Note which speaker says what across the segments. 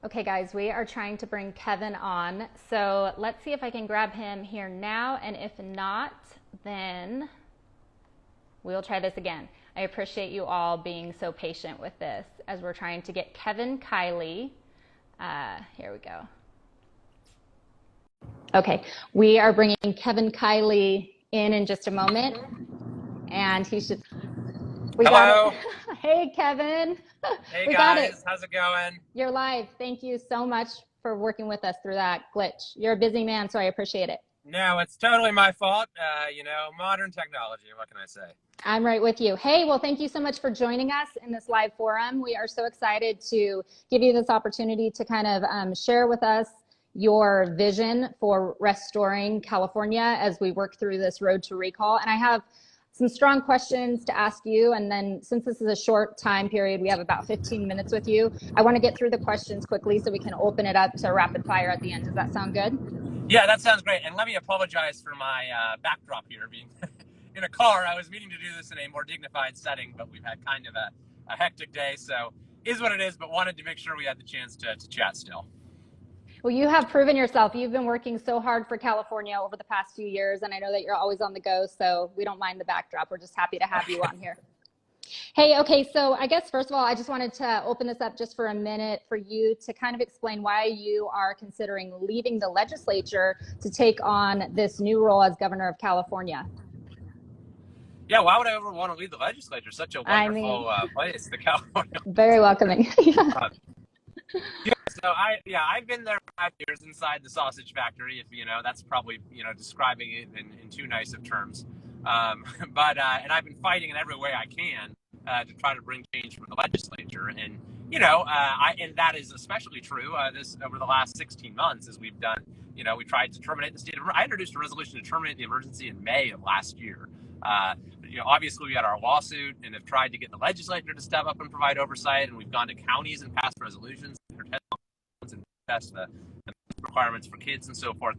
Speaker 1: Okay, guys, we are trying to bring Kevin on. So let's see if I can grab him here now. And if not, then we'll try this again. I appreciate you all being so patient with this as we're trying to get Kevin Kiley. Here we go. Okay, we are bringing Kevin Kiley in just a moment. And he should...
Speaker 2: Hello.
Speaker 1: Got it. Hey, Kevin.
Speaker 2: Hey,
Speaker 1: we
Speaker 2: guys.
Speaker 1: got it.
Speaker 2: How's it going?
Speaker 1: You're live. Thank you so much for working with us through that glitch. You're a busy man, so I appreciate it.
Speaker 2: No, it's totally my fault. Modern technology. What can I say?
Speaker 1: I'm right with you. Hey, well, thank you so much for joining us in this live forum. We are so excited to give you this opportunity to kind of share with us your vision for restoring California as we work through this road to recall. And I have some strong questions to ask you. And then since this is a short time period, we have about 15 minutes with you. I want to get through the questions quickly so we can open it up to rapid fire at the end. Does that sound good?
Speaker 2: Yeah, that sounds great. And let me apologize for my backdrop here being in a car. I was meaning to do this in a more dignified setting, but we've had kind of a hectic day. So is what it is, but wanted to make sure we had the chance to chat still.
Speaker 1: Well, you have proven yourself. You've been working so hard for California over the past few years, and I know that you're always on the go, so we don't mind the backdrop. We're just happy to have you on here. Hey, okay, so I guess first of all, I just wanted to open this up just for a minute for you to kind of explain why you are considering leaving the legislature to take on this new role as governor of California.
Speaker 2: Yeah, why would I ever want to leave the legislature? Such a wonderful place, the California.
Speaker 1: Very welcoming.
Speaker 2: So I've been there 5 years inside the sausage factory. If that's probably describing it in too nice of terms. And I've been fighting in every way I can to try to bring change from the legislature. And and that is especially true this over the last 16 months as we've done. We tried to terminate the state of. I introduced a resolution to terminate the emergency in May of last year. Obviously we had our lawsuit and have tried to get the legislature to step up and provide oversight, and we've gone to counties and passed resolutions and test the requirements for kids and so forth.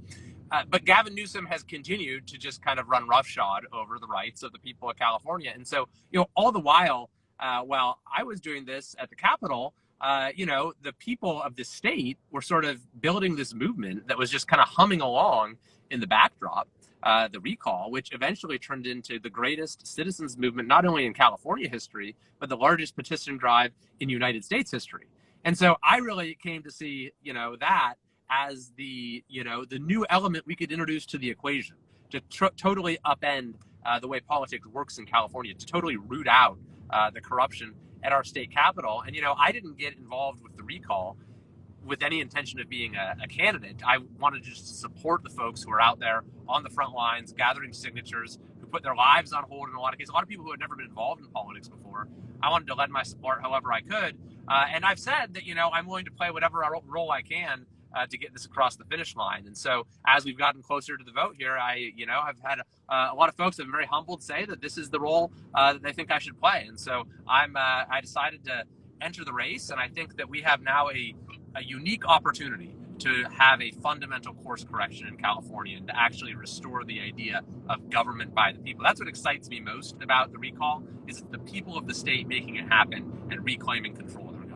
Speaker 2: But Gavin Newsom has continued to just kind of run roughshod over the rights of the people of California. And so, all the while I was doing this at the Capitol, the people of the state were sort of building this movement that was just kind of humming along in the backdrop. The recall, which eventually turned into the greatest citizens movement, not only in California history, but the largest petition drive in United States history. And so I really came to see, that as the new element we could introduce to the equation to totally upend the way politics works in California, to totally root out the corruption at our state capitol. And, I didn't get involved with the recall with any intention of being a candidate. I wanted to just support the folks who are out there on the front lines, gathering signatures, who put their lives on hold in a lot of cases. A lot of people who had never been involved in politics before. I wanted to lend my support however I could. And I've said that, I'm willing to play whatever role I can to get this across the finish line. And so as we've gotten closer to the vote here, I've had a lot of folks have been very humbled say that this is the role that they think I should play. And so I decided to enter the race. And I think that we have now a unique opportunity to have a fundamental course correction in California and to actually restore the idea of government by the people. That's what excites me most about the recall, is the people of the state making it happen and reclaiming control of their government.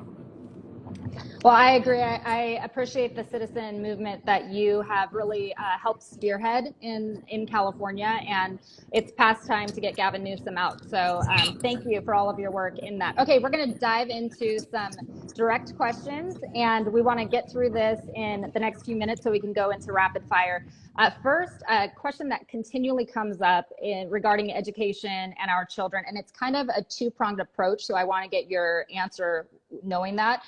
Speaker 1: Well, I agree. I appreciate the citizen movement that you have really helped spearhead in California, and it's past time to get Gavin Newsom out. So thank you for all of your work in that. Okay, we're going to dive into some direct questions, and we want to get through this in the next few minutes so we can go into rapid fire. First, a question that continually comes up regarding education and our children, and it's kind of a two-pronged approach, so I want to get your answer knowing that.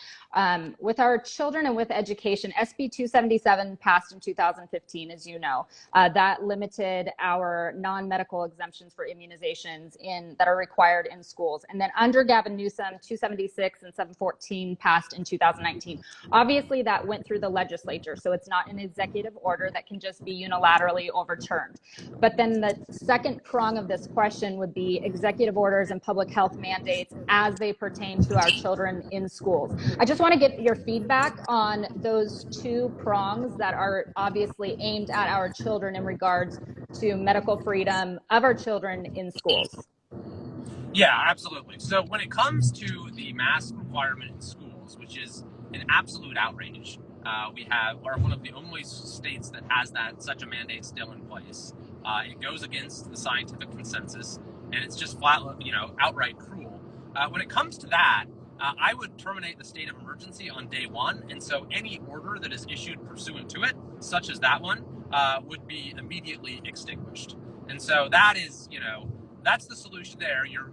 Speaker 1: With our children and with education, SB 277 passed in 2015, as you know. That limited our non-medical exemptions for immunizations that are required in schools. And then under Gavin Newsom, 276 and 714 passed in 2019. Obviously, that went through the legislature, so it's not an executive order that can just be unilaterally overturned. But then the second prong of this question would be executive orders and public health mandates as they pertain to our children in schools. I just want to get your feedback on those two prongs that are obviously aimed at our children in regards to medical freedom of our children in schools.
Speaker 2: Yeah, absolutely. So when it comes to the mask requirement in schools, laws, which is an absolute outrage. We are one of the only states that has such a mandate still in place. It goes against the scientific consensus, and it's just flat, outright cruel. When it comes to that, I would terminate the state of emergency on day one, and so any order that is issued pursuant to it, such as that one, would be immediately extinguished. And so that is, that's the solution there. You're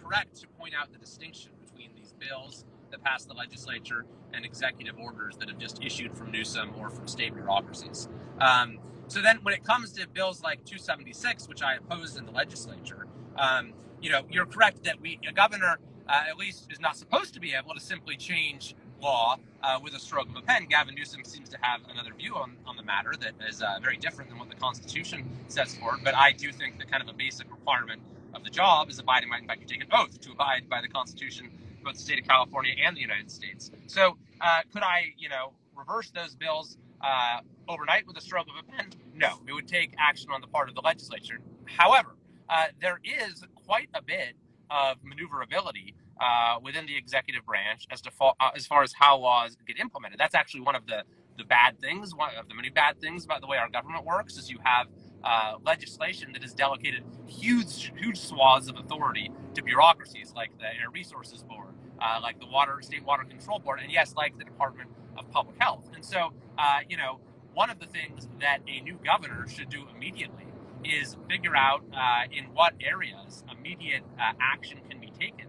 Speaker 2: correct to point out the distinction between these bills that pass the legislature and executive orders that have just issued from Newsom or from state bureaucracies. So then when it comes to bills like 276, which I opposed in the legislature, you're correct that a governor at least is not supposed to be able to simply change law with a stroke of a pen. Gavin Newsom seems to have another view on the matter that is very different than what the Constitution sets forth. But I do think that kind of a basic requirement of the job is abiding by, in fact, you take an oath to abide by the Constitution, both the state of California and the United States. So could I, reverse those bills overnight with a stroke of a pen? No, it would take action on the part of the legislature. However, there is quite a bit of maneuverability within the executive branch as far as how laws get implemented. That's actually one of the bad things, one of the many bad things about the way our government works, is you have legislation that has delegated huge swaths of authority to bureaucracies like the Air Resources Board, like the State Water Control Board, and yes, like the Department of Public Health. And so, one of the things that a new governor should do immediately is figure out in what areas immediate action can be taken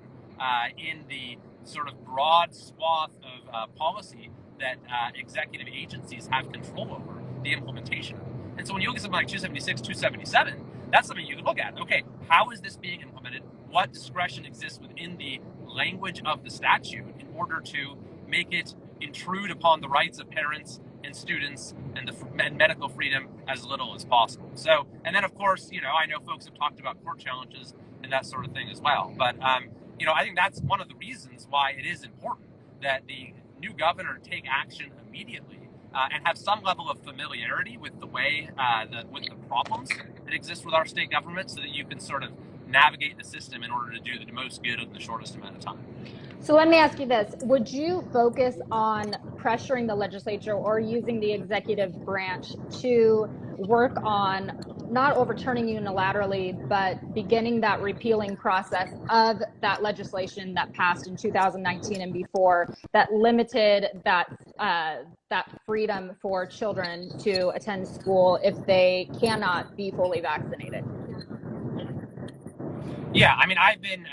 Speaker 2: in the sort of broad swath of policy that executive agencies have control over the implementation of. And so when you look at something like 276, 277, that's something you can look at. Okay, how is this being implemented? What discretion exists within the language of the statute in order to make it intrude upon the rights of parents and students and medical freedom as little as possible? So, and then of course, I know folks have talked about court challenges and that sort of thing as well. But, I think that's one of the reasons why it is important that the new governor take action immediately and have some level of familiarity with the way, with the problems that exist with our state government, so that you can sort of navigate the system in order to do the most good in the shortest amount of time.
Speaker 1: So let me ask you this. Would you focus on pressuring the legislature or using the executive branch to work on not overturning unilaterally, but beginning that repealing process of that legislation that passed in 2019 and before that limited that freedom for children to attend school if they cannot be fully vaccinated?
Speaker 2: Yeah, I mean, I've been,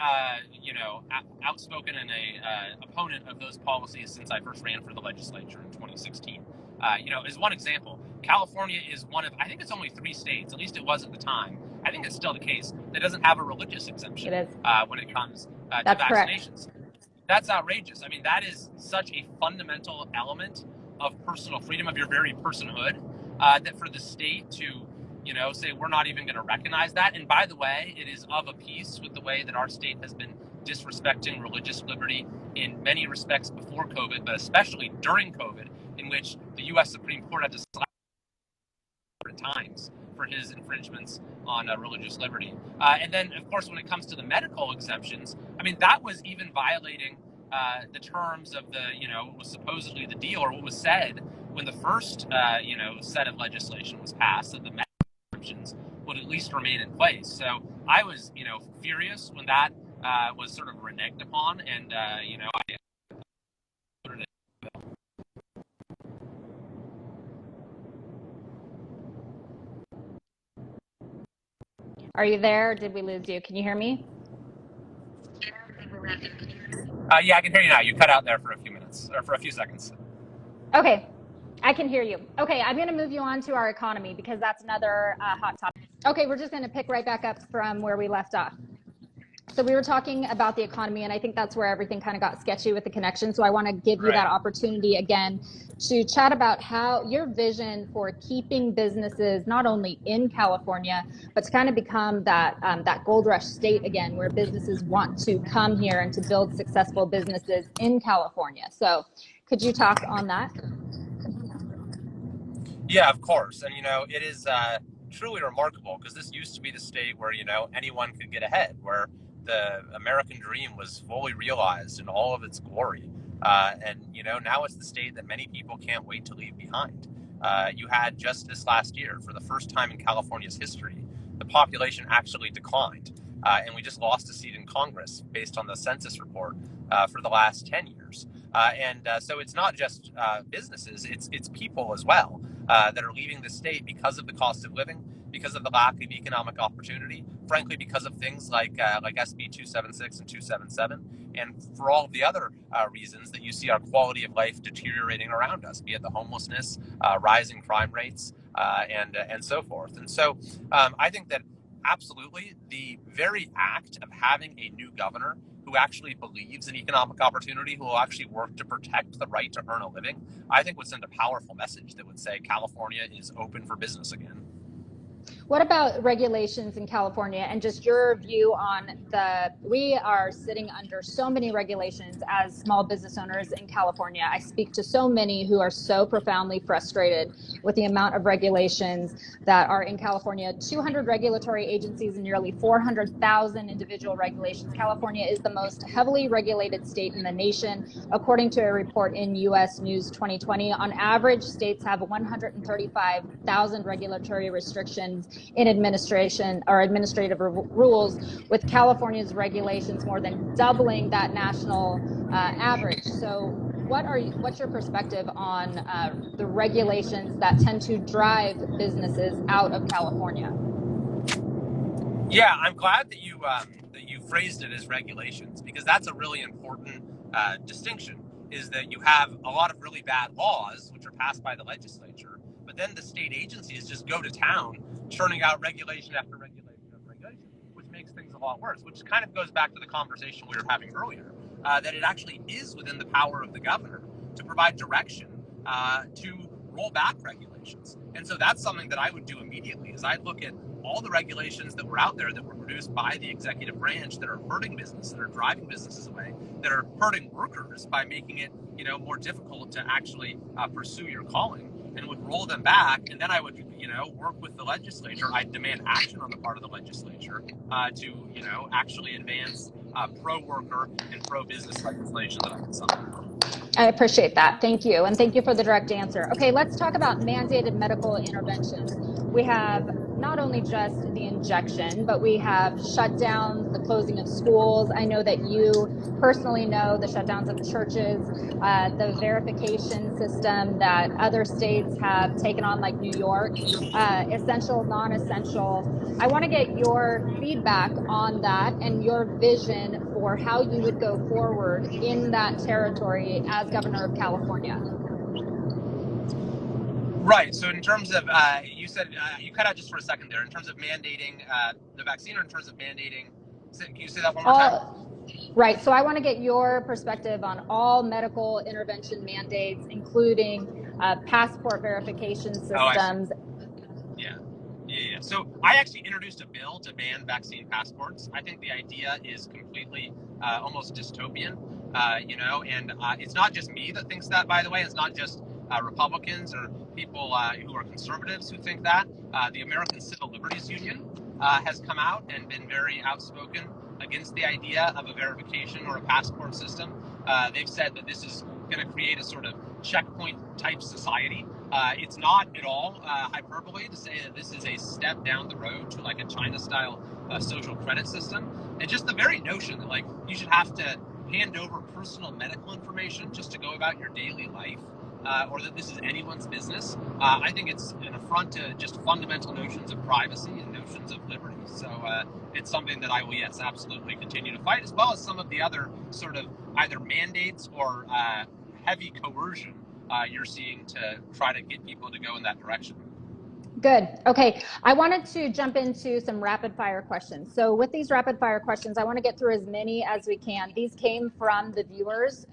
Speaker 2: outspoken and a opponent of those policies since I first ran for the legislature in 2016. As one example, California is one of, I think it's only 3 states, at least it was at the time, I think it's still the case, that doesn't have a religious exemption when it comes to vaccinations. Correct. That's outrageous. I mean, that is such a fundamental element of personal freedom, of your very personhood, that for the state to say we're not even going to recognize that. And by the way, it is of a piece with the way that our state has been disrespecting religious liberty in many respects before COVID, but especially during COVID, in which the U.S. Supreme Court had to slap times for his infringements on religious liberty. And then, of course, when it comes to the medical exemptions, I mean, that was even violating the terms of what was supposedly the deal, or what was said when the first, set of legislation was passed, that the medical exemptions would at least remain in place. So I was, furious when that was sort of reneged upon, and, I voted it.
Speaker 1: Are you there? Or did we lose you? Can you hear me?
Speaker 2: Yeah, I can hear you now. You cut out there for a few minutes, or for a few seconds.
Speaker 1: Okay, I can hear you. Okay, I'm going to move you on to our economy because that's another hot topic. Okay, we're just going to pick right back up from where we left off. So we were talking about the economy, and I think that's where everything kind of got sketchy with the connection. So I want to give you that opportunity again to chat about how your vision for keeping businesses not only in California, but to kind of become that gold rush state again, where businesses want to come here and to build successful businesses in California. So could you talk on that?
Speaker 2: Yeah, of course. And, it is truly remarkable, because this used to be the state where, anyone could get ahead, where the American dream was fully realized in all of its glory. And, now it's the state that many people can't wait to leave behind. You had just this last year, for the first time in California's history, the population actually declined. And we just lost a seat in Congress based on the census report for the last 10 years. So it's not just businesses, it's people as well that are leaving the state because of the cost of living, because of the lack of economic opportunity, frankly, because of things like SB 276 and 277, and for all of the other reasons that you see our quality of life deteriorating around us, be it the homelessness, rising crime rates, and so forth. And so I think that absolutely the very act of having a new governor who actually believes in economic opportunity, who will actually work to protect the right to earn a living, I think would send a powerful message that would say California is open for business again.
Speaker 1: What about regulations in California and just your view on we are sitting under so many regulations as small business owners in California. I speak to so many who are so profoundly frustrated with the amount of regulations that are in California. 200 regulatory agencies and nearly 400,000 individual regulations. California is the most heavily regulated state in the nation, according to a report in U.S. News 2020. On average, states have 135,000 regulatory restrictions in administration or administrative rules, with California's regulations more than doubling that national average. So what's your perspective on the regulations that tend to drive businesses out of California?
Speaker 2: Yeah, I'm glad that you phrased it as regulations, because that's a really important distinction, is that you have a lot of really bad laws which are passed by the legislature, but then the state agencies just go to town churning out regulation after regulation after regulation, which makes things a lot worse, which kind of goes back to the conversation we were having earlier, that it actually is within the power of the governor to provide direction to roll back regulations. And so that's something that I would do immediately, is I'd look at all the regulations that were out there that were produced by the executive branch that are hurting business, that are driving businesses away, that are hurting workers by making it, more difficult to actually pursue your calling, and would roll them back. And then I would, work with the legislature. I'd demand action on the part of the legislature to, actually advance pro-worker and pro-business legislation that I can support.
Speaker 1: I appreciate that. Thank you. And thank you for the direct answer. Okay, let's talk about mandated medical interventions. We have not only just the injection, but we have shutdowns, the closing of schools. I know that you personally know the shutdowns of churches, the verification system that other states have taken on, like New York, essential, non-essential. I want to get your feedback on that and your vision for how you would go forward in that territory as governor of California.
Speaker 2: Right. So in terms of, you said, you cut out just for a second there, in terms of mandating the vaccine, or in terms of mandating, can you say that one more time?
Speaker 1: Right. So I want to get your perspective on all medical intervention mandates, including passport verification systems.
Speaker 2: Yeah. So I actually introduced a bill to ban vaccine passports. I think the idea is completely almost dystopian, and it's not just me that thinks that, by the way. It's not just Republicans or people who are conservatives who think that. The American Civil Liberties Union has come out and been very outspoken against the idea of a verification or a passport system. They've said that this is going to create a sort of checkpoint type society. It's not at all hyperbole to say that this is a step down the road to like a China style social credit system. And just the very notion that like you should have to hand over personal medical information just to go about your daily life, or that this is anyone's business. I think it's an affront to just fundamental notions of privacy and notions of liberty. So it's something that I will, yes, absolutely continue to fight, as well as some of the other sort of either mandates or heavy coercion you're seeing to try to get people to go in that direction.
Speaker 1: Good. Okay. I wanted to jump into some rapid fire questions. So with these rapid fire questions, I want to get through as many as we can. These came from the viewers.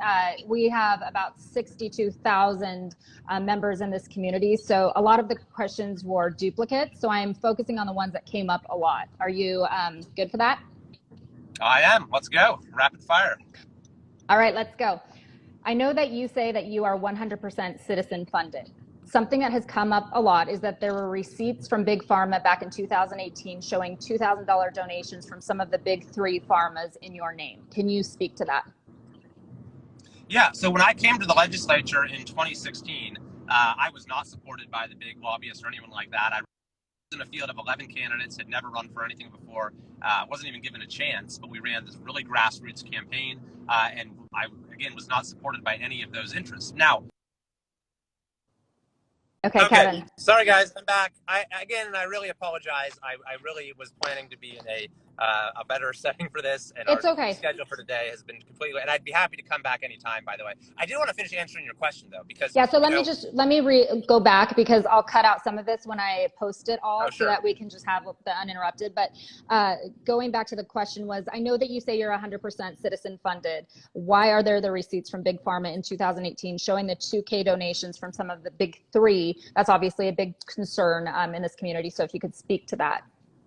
Speaker 1: We have about 62,000 members in this community. So a lot of the questions were duplicates. So I'm focusing on the ones that came up a lot. Are you good for that?
Speaker 2: I am. Let's go. Rapid fire.
Speaker 1: All right, let's go. I know that you say that you are 100% citizen funded. Something that has come up a lot is that there were receipts from Big Pharma back in 2018 showing $2,000 donations from some of the big three pharmas in your name. Can you speak to that?
Speaker 2: Yeah, so when I came to the legislature in 2016, I was not supported by the big lobbyists or anyone like that. I was in a field of 11 candidates, had never run for anything before, wasn't even given a chance, but we ran this really grassroots campaign, and I, again, was not supported by any of those interests. Now,
Speaker 1: Okay,
Speaker 2: okay,
Speaker 1: Kevin.
Speaker 2: sorry guys, I'm back. I really apologize. I really was planning to be in a better setting for this, and our
Speaker 1: It's okay.
Speaker 2: schedule for today has been completely. And I'd be happy to come back anytime. By the way, I did want to finish answering your question though, because
Speaker 1: Yeah, so let me go back because I'll cut out some of this when I post it
Speaker 2: oh
Speaker 1: all so
Speaker 2: sure,
Speaker 1: that we can just have the uninterrupted. But going back to the question was, I know that you say you're 100% citizen funded. Why are there the receipts from Big Pharma in 2018 showing the 2K donations from some of the big three? That's obviously a big concern in this community. So if you could speak to that.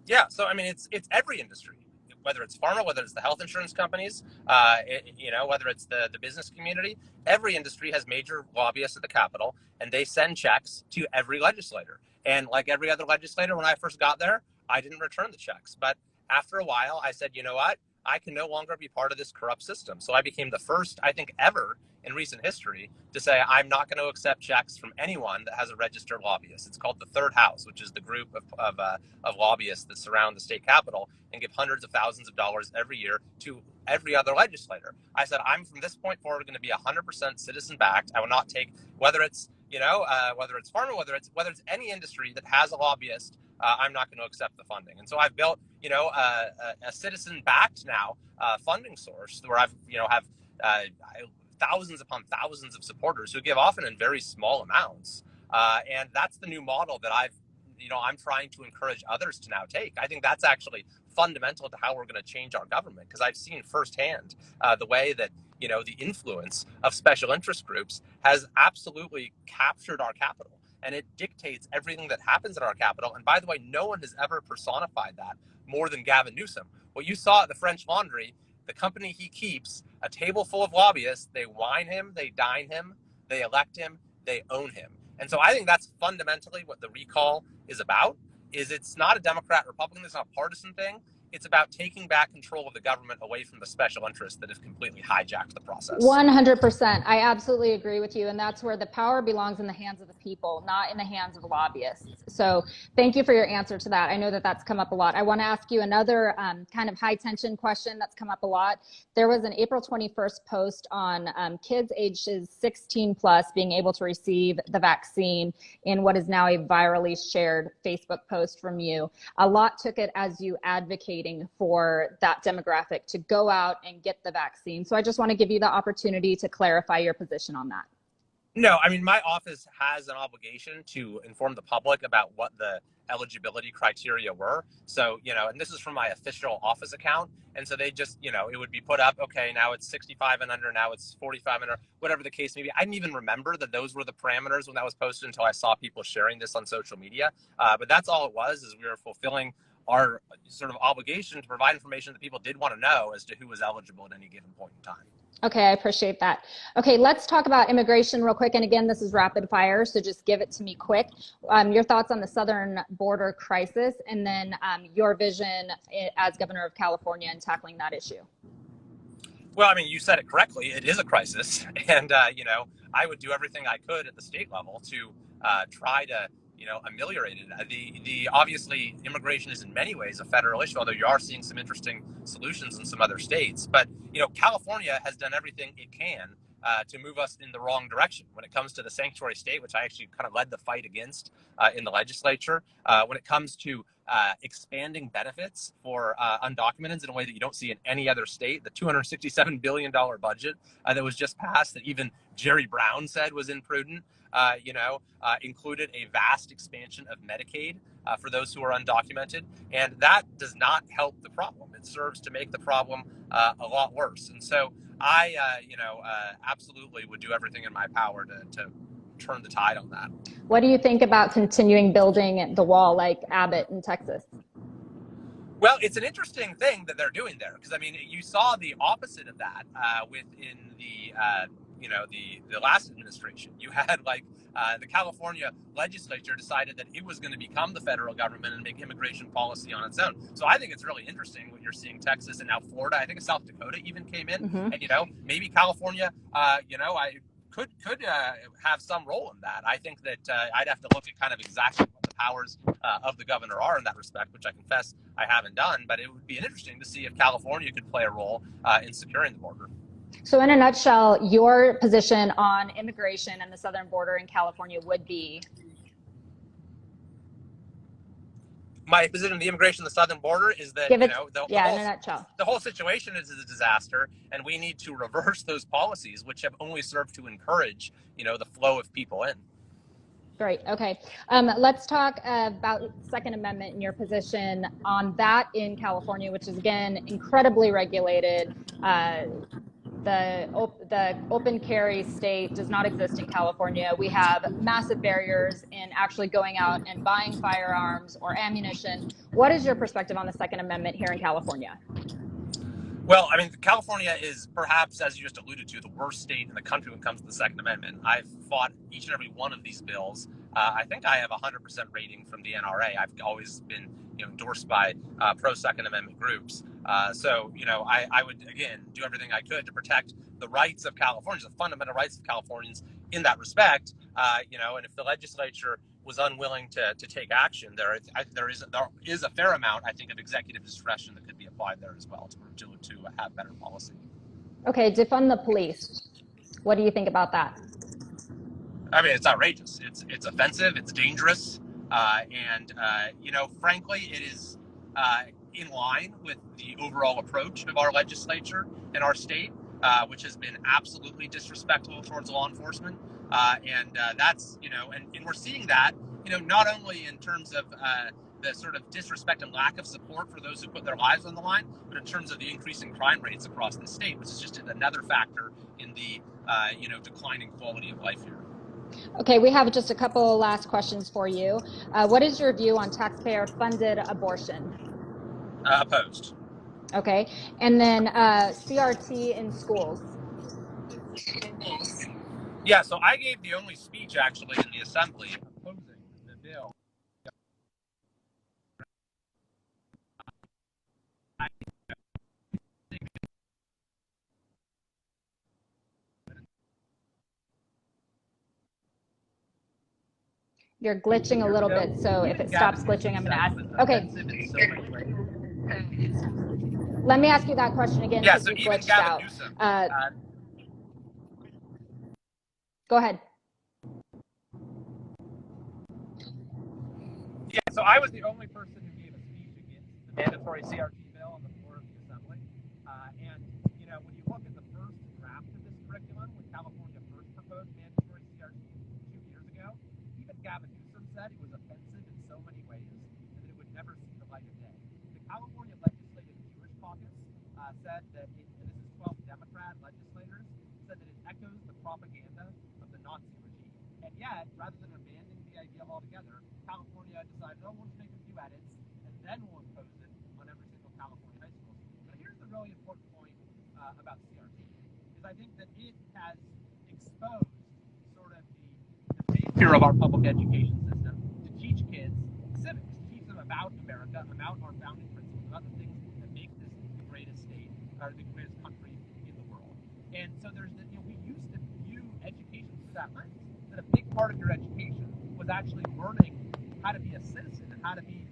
Speaker 2: yeah. So I mean, it's every industry, whether it's pharma, whether it's the health insurance companies, whether it's the business community. Every industry has major lobbyists at the Capitol, and they send checks to every legislator. And like every other legislator, when I first got there, I didn't return the checks. But after a while, I said, you know what? I can no longer be part of this corrupt system. So I became the first, I think, ever in recent history to say I'm not going to accept checks from anyone that has a registered lobbyist. It's called the Third House, which is the group of lobbyists that surround the state capitol and give hundreds of thousands of dollars every year to every other legislator. I said, I'm from this point forward going to be 100% citizen backed. I will not take, whether it's, whether it's pharma, whether it's any industry that has a lobbyist, I'm not going to accept the funding. And so I've built, a citizen backed now funding source where I've, have thousands upon thousands of supporters who give often in very small amounts. And that's the new model that I'm trying to encourage others to now take. I think that's actually fundamental to how we're going to change our government, because I've seen firsthand the way that, the influence of special interest groups has absolutely captured our capital. And it dictates everything that happens at our capital. And by the way, no one has ever personified that more than Gavin Newsom. What you saw at the French Laundry, the company he keeps, a table full of lobbyists, they wine him, they dine him, they elect him, they own him. And so I think that's fundamentally what the recall is about. Is it's not a Democrat Republican, it's not a partisan thing. It's about taking back control of the government away from the special interests that have completely hijacked the process.
Speaker 1: 100%. I absolutely agree with you. And that's where the power belongs in the hands of the people, not in the hands of lobbyists. So thank you for your answer to that. I know that that's come up a lot. I want to ask you another kind of high tension question that's come up a lot. There was an April 21st post on kids ages 16 plus being able to receive the vaccine in what is now a virally shared Facebook post from you. A lot took it as you advocating for that demographic to go out and get the vaccine. So I just want to give you the opportunity to clarify your position on that.
Speaker 2: No, I mean, my office has an obligation to inform the public about what the eligibility criteria were. So, and this is from my official office account. And so they just, it would be put up, okay, now it's 65 and under, now it's 45 and under, whatever the case may be. I didn't even remember that those were the parameters when that was posted until I saw people sharing this on social media. But that's all it was, is we were fulfilling our sort of obligation to provide information that people did want to know as to who was eligible at any given point in time.
Speaker 1: Okay, I appreciate that. Okay, let's talk about immigration real quick. And again, this is rapid fire, so just give it to me quick. Your thoughts on the southern border crisis, and then your vision as governor of California in tackling that issue.
Speaker 2: Well, I mean, you said it correctly. It is a crisis. And, I would do everything I could at the state level to try to, ameliorate it. The obviously, immigration is in many ways a federal issue, although you are seeing some interesting solutions in some other states. But, California has done everything it can to move us in the wrong direction when it comes to the sanctuary state, which I actually kind of led the fight against in the legislature. When it comes to expanding benefits for undocumented in a way that you don't see in any other state, the $267 billion budget that was just passed that even Jerry Brown said was imprudent, included a vast expansion of Medicaid for those who are undocumented. And that does not help the problem. It serves to make the problem a lot worse. And so I, absolutely would do everything in my power to turn the tide on that.
Speaker 1: What do you think about continuing building the wall like Abbott in Texas?
Speaker 2: Well, it's an interesting thing that they're doing there, because I mean, you saw the opposite of that within the the last administration. You had the California legislature decided that it was going to become the federal government and make immigration policy on its own. So I think it's really interesting what you're seeing. Texas and now Florida. I think South Dakota even came in, and maybe California. I could have some role in that. I think that I'd have to look at kind of exactly what the powers of the governor are in that respect, which I confess I haven't done. But it would be interesting to see if California could play a role in securing the border.
Speaker 1: So in a nutshell, your position on immigration and the southern border in California would be?
Speaker 2: My position on the immigration on the southern border is that
Speaker 1: in a nutshell,
Speaker 2: the whole situation is a disaster, and we need to reverse those policies, which have only served to encourage the flow of people in.
Speaker 1: Great. Okay. Let's talk about Second Amendment and your position on that in California, which is again incredibly regulated. The open carry state does not exist in California. We have massive barriers in actually going out and buying firearms or ammunition. What is your perspective on the Second Amendment here in California?
Speaker 2: Well, I mean, California is perhaps, as you just alluded to, the worst state in the country when it comes to the Second Amendment. I've fought each and every one of these bills. I think I have a 100% rating from the NRA. I've always been endorsed by pro-Second Amendment groups. So I would, again, do everything I could to protect the rights of Californians, the fundamental rights of Californians in that respect. And if the legislature was unwilling to take action, there is a fair amount, I think, of executive discretion that could be applied there as well to have better policy. Okay,
Speaker 1: defund the police. What do you think about that?
Speaker 2: I mean, it's outrageous. It's offensive. It's dangerous. Frankly, it is in line with the overall approach of our legislature in our state, which has been absolutely disrespectful towards law enforcement. That's, and we're seeing that, not only in terms of the sort of disrespect and lack of support for those who put their lives on the line, but in terms of the increasing crime rates across the state, which is just another factor in the, declining quality of life here.
Speaker 1: Okay, we have just a couple last questions for you. What is your view on taxpayer-funded abortion?
Speaker 2: Opposed.
Speaker 1: Okay, and then CRT in schools.
Speaker 2: Yeah, so I gave the only speech actually in the assembly opposing the bill.
Speaker 1: You're glitching a little bit, so if it stops glitching, I'm going to ask. Okay. Let me ask you that question again.
Speaker 2: Yeah, so even Gavin Newsom.
Speaker 1: Go ahead.
Speaker 2: Yeah, so I was the only person who gave a speech against the mandatory CRT bill on the floor of the assembly. When you look at the first draft of this curriculum, when California first proposed mandatory CRT 2 years ago, even Gavin Newsom said it was offensive in so many ways and that it would never see the light of day. The California Legislative Jewish Caucus said that, and this is 12 Democrat legislators, said that it echoes the propaganda of the Nazi regime. And yet, rather than abandoning the idea altogether, California decided, we'll just make a few edits, and then we'll impose it on every single California high school. But here's the really important point about CRT, is I think that it has exposed sort of the failure of our public education system to teach kids civics, to teach them about America, about our founding principles, about the things that make this the greatest state, or the greatest country in the world. And so we used to view education through that lens, that a big part of your education was actually learning how to be a citizen and how to be,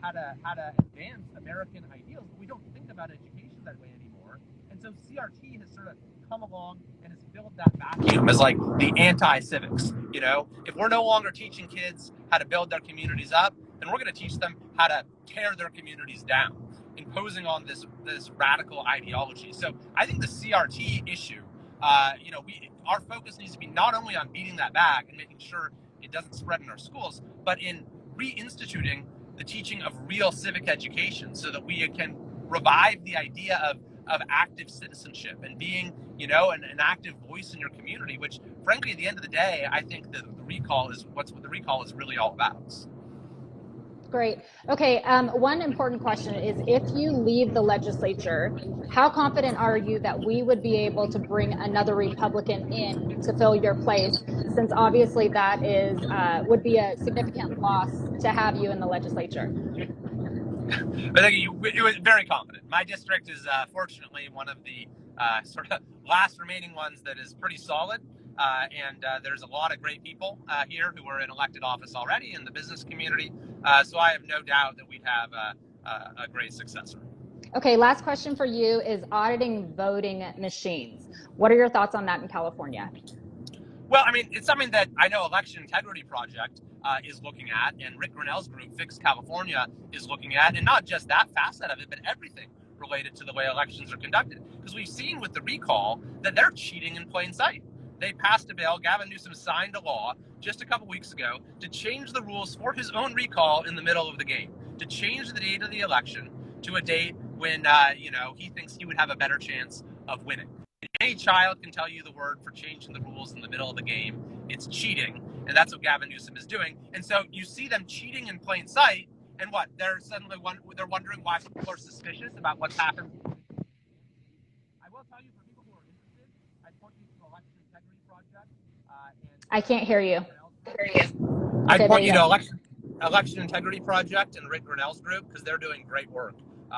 Speaker 2: how to advance American ideals. But we don't think about education that way anymore. And so CRT has sort of come along and has filled that vacuum as like the anti-civics. If we're no longer teaching kids how to build their communities up, then we're going to teach them how to tear their communities down, imposing on this radical ideology. So I think the CRT issue, our focus needs to be not only on beating that back and making sure it doesn't spread in our schools, but in reinstituting the teaching of real civic education so that we can revive the idea of active citizenship and being, an active voice in your community, which frankly, at the end of the day, I think that the recall is really all about.
Speaker 1: Great. Okay. One important question is if you leave the legislature, how confident are you that we would be able to bring another Republican in to fill your place? Since obviously that is would be a significant loss to have you in the legislature.
Speaker 2: I think it was very confident. My district is fortunately one of the sort of last remaining ones that is pretty solid. And there's a lot of great people here who are in elected office already in the business community. So I have no doubt that we'd have a great successor.
Speaker 1: Okay, last question for you is auditing voting machines. What are your thoughts on that in California?
Speaker 2: Well, I mean, it's something that I know Election Integrity Project is looking at, and Rick Grinnell's group, Fix California, is looking at, and not just that facet of it, but everything related to the way elections are conducted. Because we've seen with the recall that they're cheating in plain sight. They passed a bill, Gavin Newsom signed a law just a couple weeks ago to change the rules for his own recall in the middle of the game, to change the date of the election to a date when, he thinks he would have a better chance of winning. Any child can tell you the word for changing the rules in the middle of the game. It's cheating, and that's what Gavin Newsom is doing. And so you see them cheating in plain sight, and what? They're wondering why people are suspicious about what's happened. I will tell you, for people who are interested, I point you to the Election Integrity Project.
Speaker 1: I can't hear you.
Speaker 2: I point you to Election Integrity Project and Rick Grinnell's group because they're doing great work.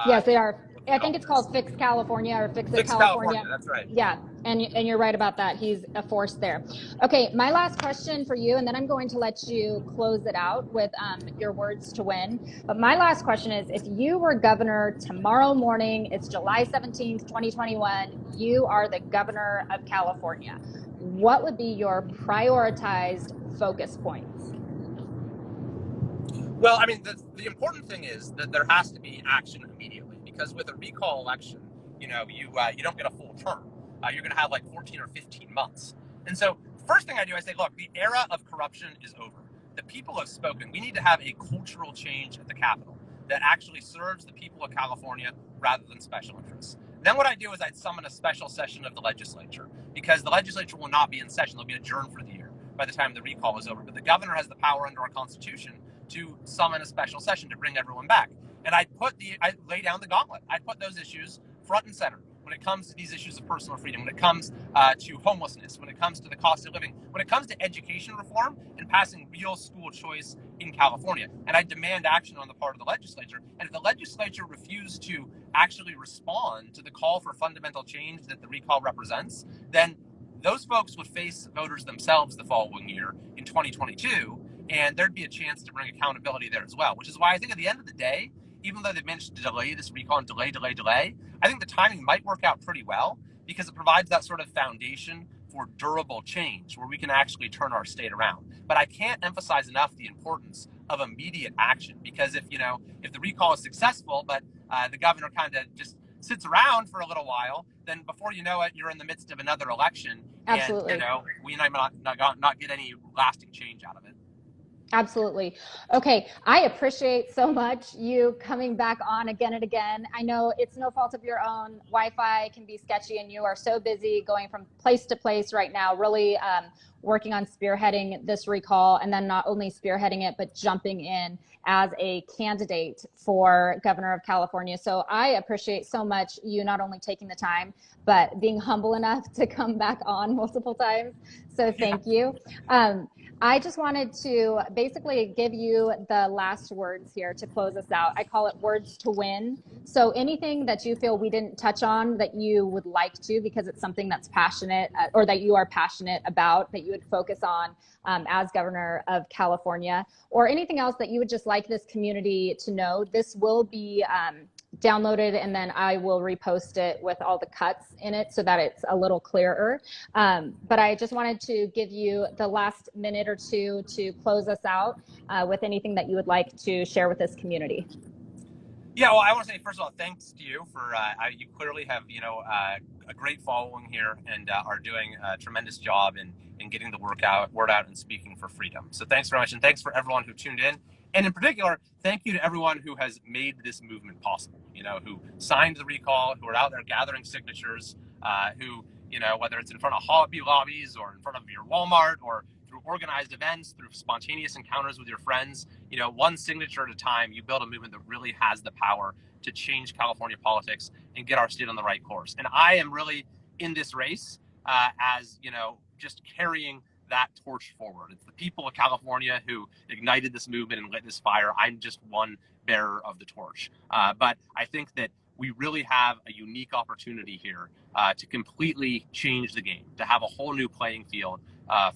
Speaker 1: Yes, they are. I think it's called Fix California or Fix It California.
Speaker 2: That's right.
Speaker 1: Yeah, and you're right about that. He's a force there. Okay, my last question for you, and then I'm going to let you close it out with your words to win. But my last question is, if you were governor tomorrow morning, it's July 17th, 2021, you are the governor of California. What would be your prioritized focus points?
Speaker 2: Well, I mean, the important thing is that there has to be action immediately, because with a recall election, you don't get a full term. You're going to have like 14 or 15 months. And so first thing I do, I say, look, the era of corruption is over. The people have spoken. We need to have a cultural change at the Capitol that actually serves the people of California rather than special interests. Then what I do is I'd summon a special session of the legislature, because the legislature will not be in session. They'll be adjourned for the year by the time the recall is over. But the governor has the power under our Constitution to summon a special session to bring everyone back. And I lay down the gauntlet. I put those issues front and center when it comes to these issues of personal freedom, when it comes to homelessness, when it comes to the cost of living, when it comes to education reform and passing real school choice in California. And I demand action on the part of the legislature. And if the legislature refused to actually respond to the call for fundamental change that the recall represents, then those folks would face voters themselves the following year in 2022. And there'd be a chance to bring accountability there as well, which is why I think at the end of the day, even though they've managed to delay this recall and delay, I think the timing might work out pretty well, because it provides that sort of foundation for durable change where we can actually turn our state around. But I can't emphasize enough the importance of immediate action, because if the recall is successful, but the governor kind of just sits around for a little while, then before you know it, you're in the midst of another election.
Speaker 1: Absolutely.
Speaker 2: And, we might not get any lasting change out of it.
Speaker 1: Absolutely. Okay. I appreciate so much you coming back on again and again. I know it's no fault of your own. Wi-Fi can be sketchy and you are so busy going from place to place right now, really working on spearheading this recall, and then not only spearheading it, but jumping in as a candidate for governor of California. So I appreciate so much you not only taking the time, but being humble enough to come back on multiple times. So thank you. I just wanted to basically give you the last words here to close us out. I call it words to win. So anything that you feel we didn't touch on that you would like to, because it's something that's passionate or that you are passionate about, that you would focus on as governor of California, or anything else that you would just like this community to know. This will be downloaded, and then I will repost it with all the cuts in it so that it's a little clearer. But I just wanted to give you the last minute or two to close us out with anything that you would like to share with this community.
Speaker 2: Yeah, well, I want to say, first of all, thanks to you for, you clearly have, a great following here and are doing a tremendous job in getting the word out and speaking for freedom. So thanks very much. And thanks for everyone who tuned in. And in particular, thank you to everyone who has made this movement possible, who signed the recall, who are out there gathering signatures, who, whether it's in front of Hobby Lobbies or in front of your Walmart or through organized events, through spontaneous encounters with your friends, one signature at a time, you build a movement that really has the power to change California politics and get our state on the right course. And I am really in this race as, just carrying that torch forward. It's the people of California who ignited this movement and lit this fire. I'm just one bearer of the torch. But I think that we really have a unique opportunity here to completely change the game, to have a whole new playing field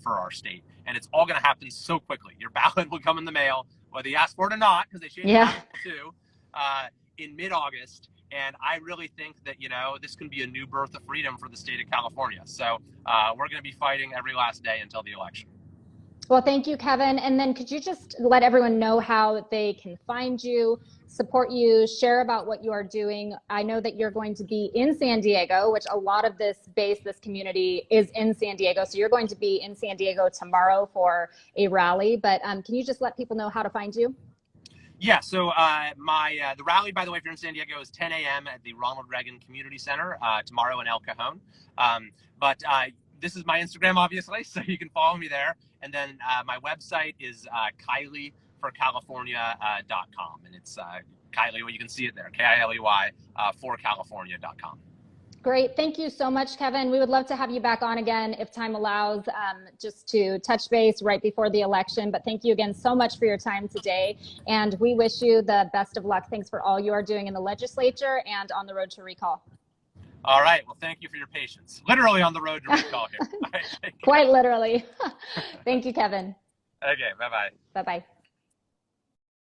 Speaker 2: for our state. And it's all going to happen so quickly. Your ballot will come in the mail, whether you ask for it or not, because they changed the ballot too, in mid-August. And I really think that, this can be a new birth of freedom for the state of California. So we're going to be fighting every last day until the election.
Speaker 1: Well, thank you, Kevin. And then could you just let everyone know how they can find you, support you, share about what you are doing? I know that you're going to be in San Diego, which a lot of this community is in San Diego. So you're going to be in San Diego tomorrow for a rally. But can you just let people know how to find you?
Speaker 2: Yeah, so the rally, by the way, if you're in San Diego, is 10 a.m. at the Ronald Reagan Community Center tomorrow in El Cajon. But this is my Instagram, obviously, so you can follow me there. And then my website is KileyforCalifornia.com. And it's Kiley, well, you can see it there, Kiley forcalifornia.com.
Speaker 1: Great. Thank you so much, Kevin. We would love to have you back on again if time allows, just to touch base right before the election. But thank you again so much for your time today. And we wish you the best of luck. Thanks for all you are doing in the legislature and on the road to recall.
Speaker 2: All right. Well, thank you for your patience. Literally on the road to recall here.
Speaker 1: Quite literally. Thank you, Kevin.
Speaker 2: Okay. Bye-bye.
Speaker 1: Bye-bye.